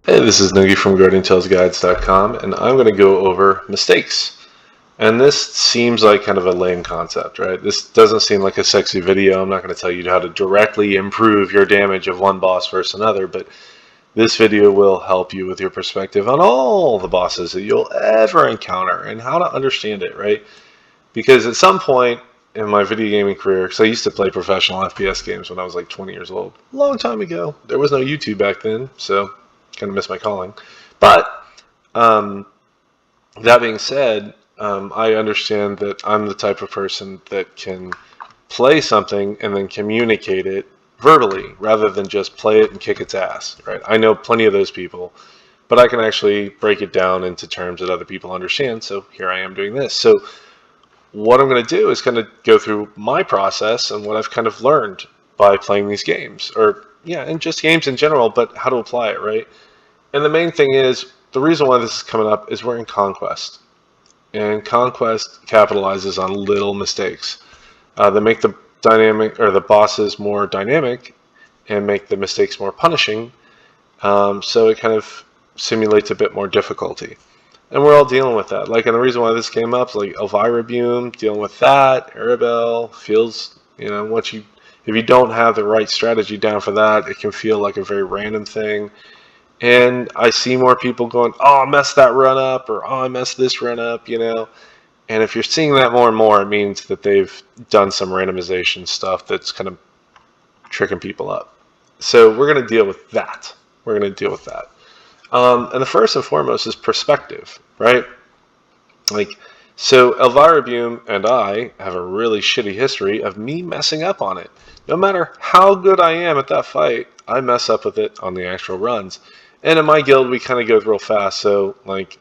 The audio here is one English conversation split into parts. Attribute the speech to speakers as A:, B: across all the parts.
A: Hey, this is Noogie from GardenTalesGuides.com, and I'm going to go over mistakes. And this seems like kind of a lame concept, right? This doesn't seem like a sexy video. I'm not going to tell you how to directly improve your damage of one boss versus another, but this video will help you with your perspective on all the bosses that you'll ever encounter and how to understand it, right? Because at some point in my video gaming career, because I used to play professional FPS games when I was like 20 years old, a long time ago. There was no YouTube back then, so kind of missed my calling. But um, that being said, I understand that I'm the type of person that can play something and then communicate it verbally rather than just play it and kick its ass, right? I know plenty of those people, but I can actually break it down into terms that other people understand. So here I am doing this. So what I'm going to do is kind of go through my process and what I've kind of learned by playing these games, or yeah, and just games in general, but how to apply it, right? And the main thing is, the reason why this is coming up is we're in Conquest. And Conquest capitalizes on little mistakes that make the dynamic or the bosses more dynamic and make the mistakes more punishing. So it kind of simulates a bit more difficulty. And we're all dealing with that. Like, and the reason why this came up, like Elvira Bume, dealing with that, Arabelle feels, if you don't have the right strategy down for that, it can feel like a very random thing. And I see more people going, oh, I messed that run up, or oh, I messed this run up, And if you're seeing that more and more, it means that they've done some randomization stuff that's kind of tricking people up. So we're going to deal with that. We're going to deal with that. And the first and foremost is perspective, right? Like, so Elvira Bume and I have a really shitty history of me messing up on it. No matter how good I am at that fight, I mess up with it on the actual runs. And in my guild, we kind of go real fast. So, like,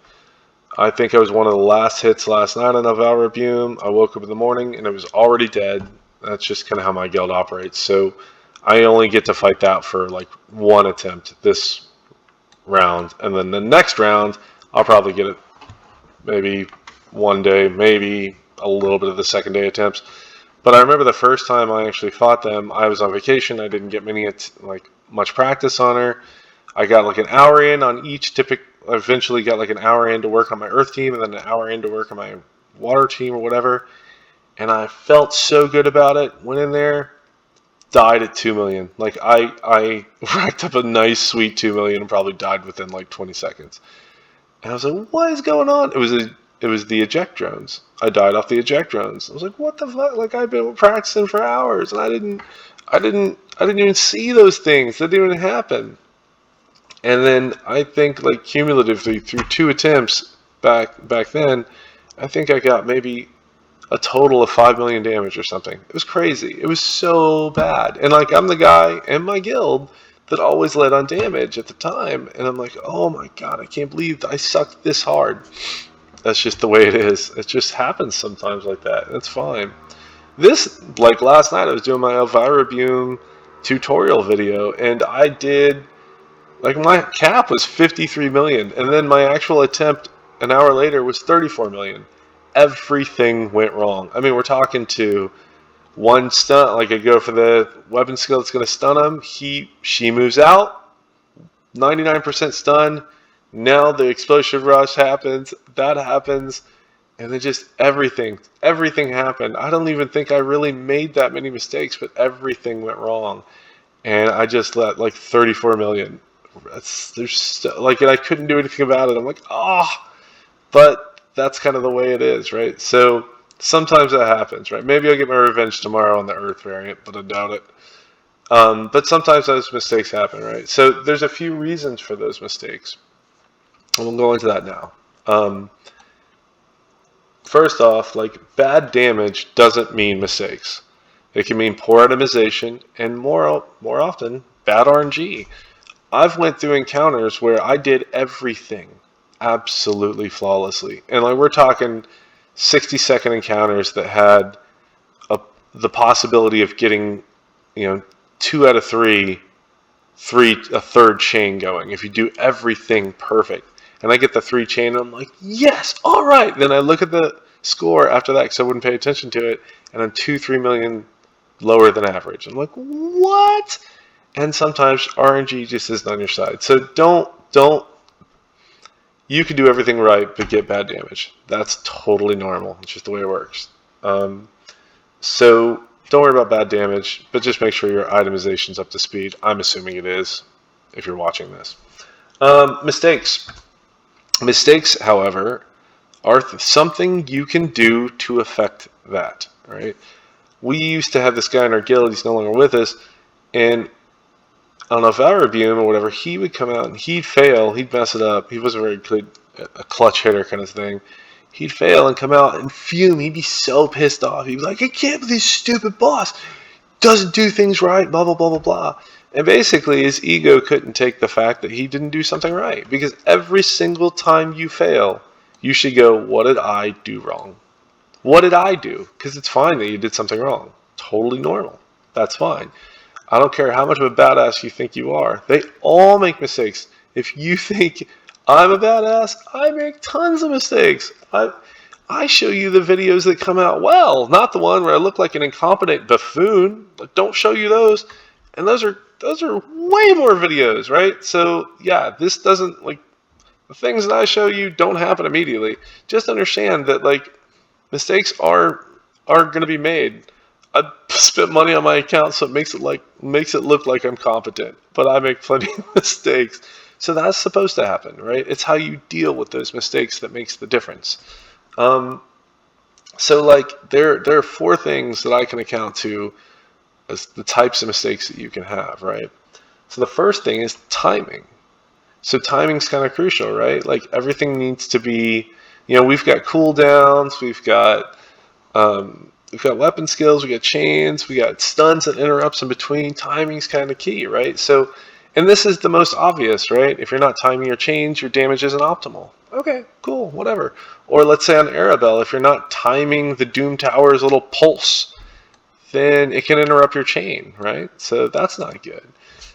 A: I think I was one of the last hits last night on Elvira Bume. I woke up in the morning and it was already dead. That's just kind of how my guild operates. So I only get to fight that for like one attempt this round. And then the next round, I'll probably get it maybe one day, maybe a little bit of the second day attempts. But I remember the first time I actually fought them, I was on vacation. I didn't get much practice on her. I got like an hour in on each I eventually got like an hour in to work on my earth team and then an hour in to work on my water team or whatever. And I felt so good about it. Went in there, died at 2 million. Like I racked up a nice sweet 2 million and probably died within like 20 seconds. And I was like, what is going on? It was the eject drones. I died off the eject drones. I was like, what the fuck? Like, I've been practicing for hours and I didn't even see those things. That didn't even happen. And then I think, like, cumulatively through 2 attempts back then, I think I got maybe a total of 5 million damage or something. It was crazy. It was so bad. And like, I'm the guy in my guild that always led on damage at the time. And I'm like, oh my god, I can't believe I sucked this hard. That's just the way it is. It just happens sometimes like that. It's fine. This, like last night, I was doing my Elvira Bume tutorial video, and I did, like, my cap was 53 million, and then my actual attempt an hour later was 34 million. Everything went wrong. I mean, we're talking to one stun, like I go for the weapon skill that's going to stun him. She moves out, 99% stun. Now the explosive rush happens. That happens. And then just everything happened. I don't even think I really made that many mistakes, but everything went wrong. And I just let like 34 million. And I couldn't do anything about it. I'm like, but that's kind of the way it is, right? So sometimes that happens, right? Maybe I'll get my revenge tomorrow on the Earth variant, but I doubt it. But sometimes those mistakes happen, right? So there's a few reasons for those mistakes. And we'll go into that now. First off, like, bad damage doesn't mean mistakes. It can mean poor itemization and more often bad RNG. I've went through encounters where I did everything absolutely flawlessly, and like, we're talking 60-second encounters that had the possibility of getting 2 out of 3, a third chain going if you do everything perfect. And I get the 3 chain, and I'm like, yes, all right. Then I look at the score after that because I wouldn't pay attention to it, and I'm 2-3 million lower than average. I'm like, what? And sometimes RNG just isn't on your side. So don't don't. You can do everything right, but get bad damage. That's totally normal. It's just the way it works. So don't worry about bad damage, but just make sure your itemization's up to speed. I'm assuming it is, if you're watching this. Mistakes. Mistakes, however, are something you can do to affect that. Right? We used to have this guy in our guild. He's no longer with us, and on a Valorbium or whatever, he would come out and he'd fail. He'd mess it up. He wasn't very good, a clutch hitter kind of thing. He'd fail and come out and fume. He'd be so pissed off. He'd be like, I can't believe this stupid boss doesn't do things right, blah, blah, blah, blah, blah. And basically, his ego couldn't take the fact that he didn't do something right. Because every single time you fail, you should go, what did I do wrong? What did I do? Because it's fine that you did something wrong. Totally normal. That's fine. I don't care how much of a badass you think you are. They all make mistakes. If you think I'm a badass, I make tons of mistakes. I show you the videos that come out well, not the one where I look like an incompetent buffoon. Don't show you those. And those are way more videos, right? So yeah, this doesn't, like, the things that I show you don't happen immediately. Just understand that, like, mistakes are going to be made. I spent money on my account, so it makes it look like I'm competent, but I make plenty of mistakes. So that's supposed to happen, right? It's how you deal with those mistakes that makes the difference. So like there are 4 things that I can account to as the types of mistakes that you can have, right? So the first thing is timing. So timing's kind of crucial, right? Like everything needs to be, we've got cooldowns, we've got weapon skills, we got chains, we got stuns and interrupts in between. Timing's kind of key, right? So, and this is the most obvious, right? If you're not timing your chains, your damage isn't optimal. Okay, cool, whatever. Or let's say on Arabelle, if you're not timing the Doom Tower's little pulse, then it can interrupt your chain, right? So that's not good.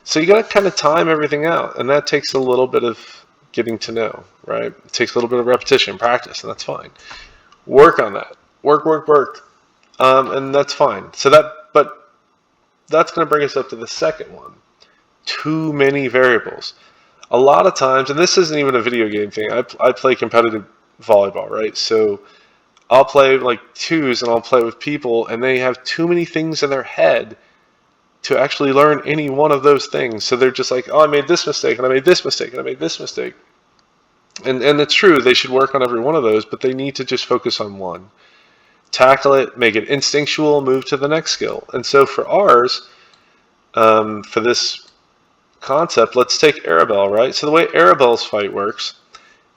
A: So you got to kind of time everything out, and that takes a little bit of getting to know, right? It takes a little bit of repetition, practice, and that's fine. Work on that. Work. And that's fine. But that's going to bring us up to the second one. Too many variables. A lot of times, and this isn't even a video game thing, I play competitive volleyball, right? So I'll play like 2s and I'll play with people, and they have too many things in their head to actually learn any one of those things. So they're just like, oh, I made this mistake, and I made this mistake, and I made this mistake. And it's true, they should work on every one of those, but they need to just focus on one. Tackle it, make it instinctual, move to the next skill. And so for ours, for this concept, let's take Arabelle, right? So the way Arabelle's fight works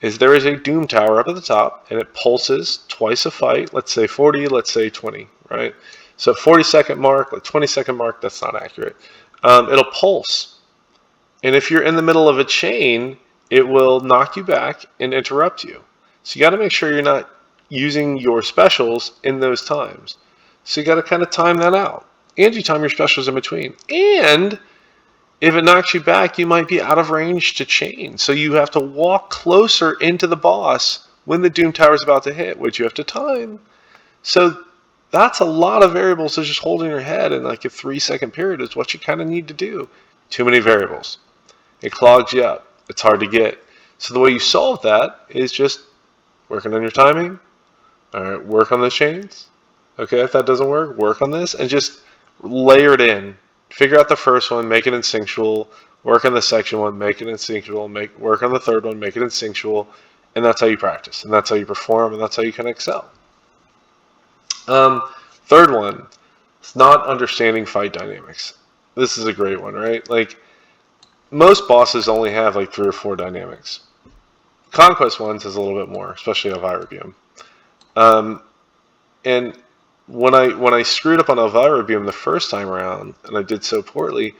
A: is there is a Doom Tower up at the top, and it pulses twice a fight. Let's say 40, let's say 20, right? So 40-second mark, like 20-second mark, that's not accurate. It'll pulse. And if you're in the middle of a chain, it will knock you back and interrupt you. So you got to make sure you're not using your specials in those times. So you got to kind of time that out. And you time your specials in between. And if it knocks you back, you might be out of range to chain. So you have to walk closer into the boss when the Doom Tower is about to hit, which you have to time. So that's a lot of variables to just hold in your head in like a 3-second period is what you kind of need to do. Too many variables. It clogs you up. It's hard to get. So the way you solve that is just working on your timing. All right, work on the chains. Okay, if that doesn't work on this and just layer it in. Figure out the first one, make it instinctual. Work on the second one, make it instinctual. Work on the third one, make it instinctual. And that's how you practice. And that's how you perform. And that's how you can excel. Third one, it's not understanding fight dynamics. This is a great one, right? Like, most bosses only have like 3 or 4 dynamics. Conquest ones has a little bit more, especially Elvira Beam. And when I screwed up on Elvira Beam the first time around, and I did so poorly,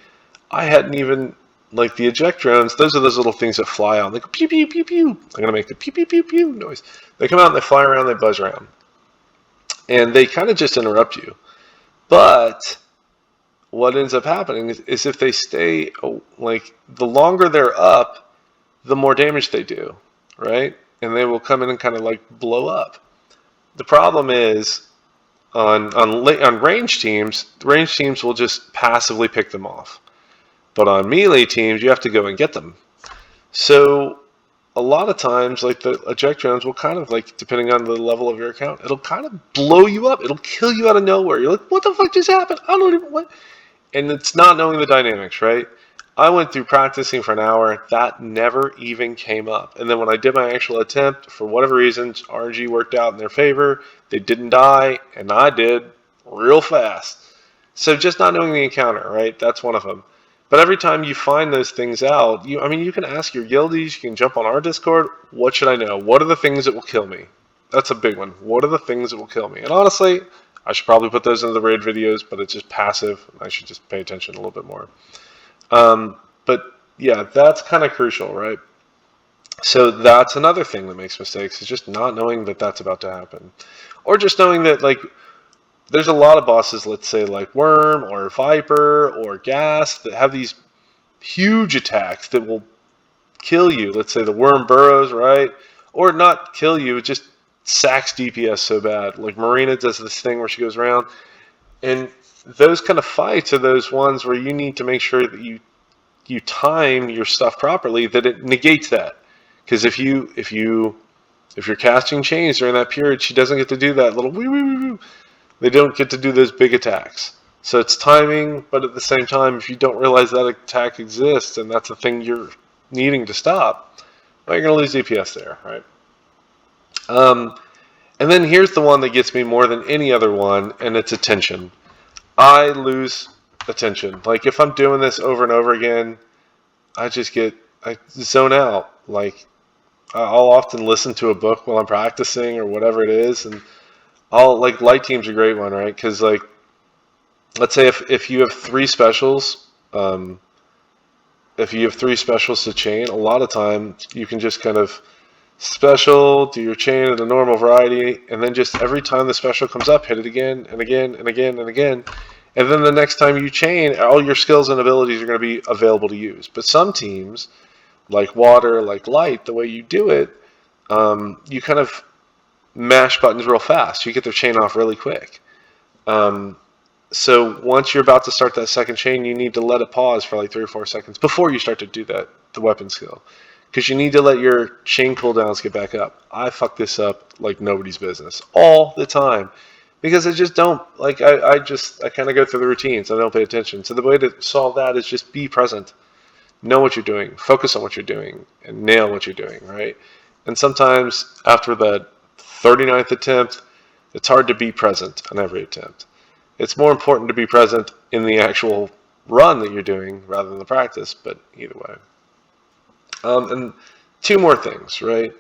A: I hadn't even, like, the eject drones, those are those little things that fly out. They go pew, pew, pew, pew. I'm going to make the pew, pew, pew, pew noise. They come out and they fly around, they buzz around. And they kind of just interrupt you. But what ends up happening is if they stay, like, the longer they're up, the more damage they do, right? And they will come in and kind of, like, blow up. The problem is, on range teams will just passively pick them off. But on melee teams, you have to go and get them. So a lot of times, like the eject rounds will kind of like, depending on the level of your account, it'll kind of blow you up. It'll kill you out of nowhere. You're like, what the fuck just happened? I don't even what. And it's not knowing the dynamics, right? I went through practicing for an hour. That never even came up. And then when I did my actual attempt, for whatever reasons, RNG worked out in their favor. They didn't die, and I did real fast. So just not knowing the encounter, right? That's one of them. But every time you find those things out, you can ask your guildies, you can jump on our Discord. What should I know? What are the things that will kill me? That's a big one. What are the things that will kill me? And honestly, I should probably put those into the raid videos, but it's just passive. I should just pay attention a little bit more. But yeah, that's kind of crucial, right? So that's another thing that makes mistakes, is just not knowing that that's about to happen. Or just knowing that, like, there's a lot of bosses, let's say like Worm or Viper or Gas, that have these huge attacks that will kill you. Let's say the Worm burrows, right? Or not kill you, it just sacks DPS so bad. Like Marina does this thing where she goes around. And those kind of fights are those ones where you need to make sure that you time your stuff properly, that it negates that. Because if you're casting chains during that period, she doesn't get to do that little wee wee wee. They don't get to do those big attacks. So it's timing, but at the same time, if you don't realize that attack exists and that's the thing you're needing to stop, well, you're going to lose DPS there, right? And then here's the one that gets me more than any other one, and it's attention. I lose attention. Like if I'm doing this over and over again, I zone out. Like I'll often listen to a book while I'm practicing or whatever it is, and like light team's a great one, right? Because like, let's say if you have three specials, if you have three specials to chain, a lot of times you can just kind of special, do your chain at a normal variety, and then just every time the special comes up, hit it again and again and again and again. And then the next time you chain, all your skills and abilities are going to be available to use. But some teams, like water, like light, the way you do it, you kind of mash buttons real fast. You get their chain off really quick. So once you're about to start that second chain, you need to let it pause for like 3 or 4 seconds before you start to do the weapon skill. Because you need to let your chain cooldowns get back up. I fuck this up like nobody's business all the time. Because I just don't, like, I kind of go through the routines. I don't pay attention. So the way to solve that is just be present. Know what you're doing. Focus on what you're doing. And nail what you're doing, right? And sometimes after the 39th attempt, it's hard to be present on every attempt. It's more important to be present in the actual run that you're doing rather than the practice, but either way. And 2 more things, right?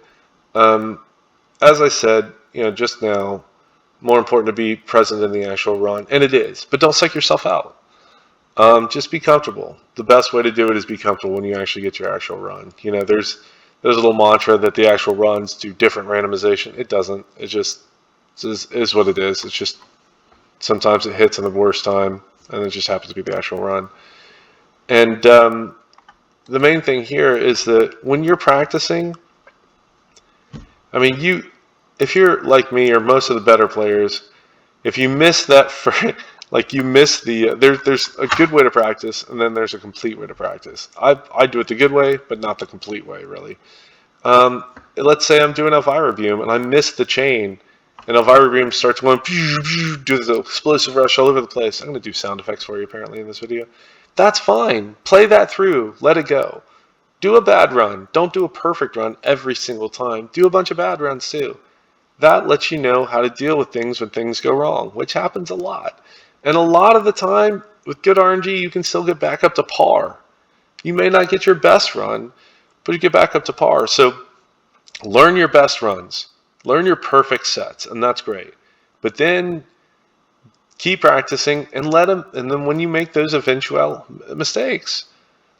A: As I said, just now, more important to be present in the actual run, and it is, but don't psych yourself out. Just be comfortable. The best way to do it is be comfortable when you actually get your actual run. There's a little mantra that the actual runs do different randomization. It doesn't. It just is what it is. It's just sometimes it hits in the worst time, and it just happens to be the actual run. And the main thing here is that when you're practicing, if you're like me or most of the better players, if you miss that you miss the there's a good way to practice, and then there's a complete way to practice. I do it the good way, but not the complete way, really. Let's say I'm doing Elvira Beam and I miss the chain, and Elvira Beam starts going, do the explosive rush all over the place. I'm going to do sound effects for you apparently in this video. That's fine. Play that through. Let it go. Do a bad run. Don't do a perfect run every single time. Do a bunch of bad runs too. That lets you know how to deal with things when things go wrong, which happens a lot. And a lot of the time, with good RNG, you can still get back up to par. You may not get your best run, but you get back up to par. So learn your best runs. Learn your perfect sets, and that's great. But then keep practicing and then when you make those eventual mistakes,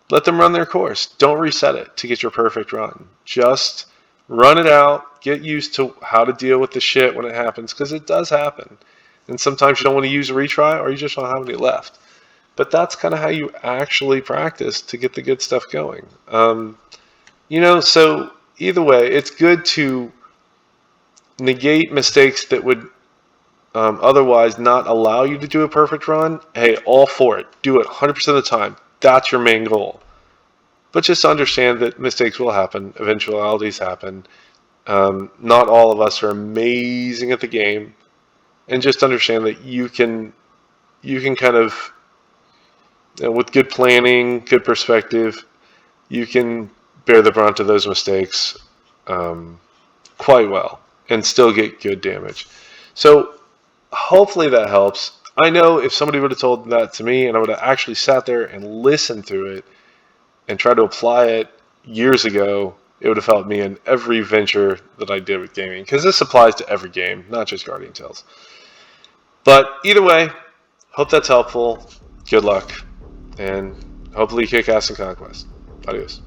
A: let them run their course. Don't reset it to get your perfect run. Just run it out. Get used to how to deal with the shit when it happens, because it does happen. And sometimes you don't want to use a retry, or you just don't have any left. But that's kind of how you actually practice to get the good stuff going. So either way, it's good to negate mistakes that would otherwise not allow you to do a perfect run. Hey, all for it. Do it 100% of the time. That's your main goal. but just understand that mistakes will happen, eventualities happen. Not all of us are amazing at the game, and just understand that you can kind of, with good planning, good perspective, you can bear the brunt of those mistakes quite well and still get good damage. So hopefully that helps. I know if somebody would have told that to me and I would have actually sat there and listened through it and tried to apply it years ago, it would have helped me in every venture that I did with gaming. Because this applies to every game, not just Guardian Tales. But either way, hope that's helpful. Good luck. And hopefully you kick ass in Conquest. Adios.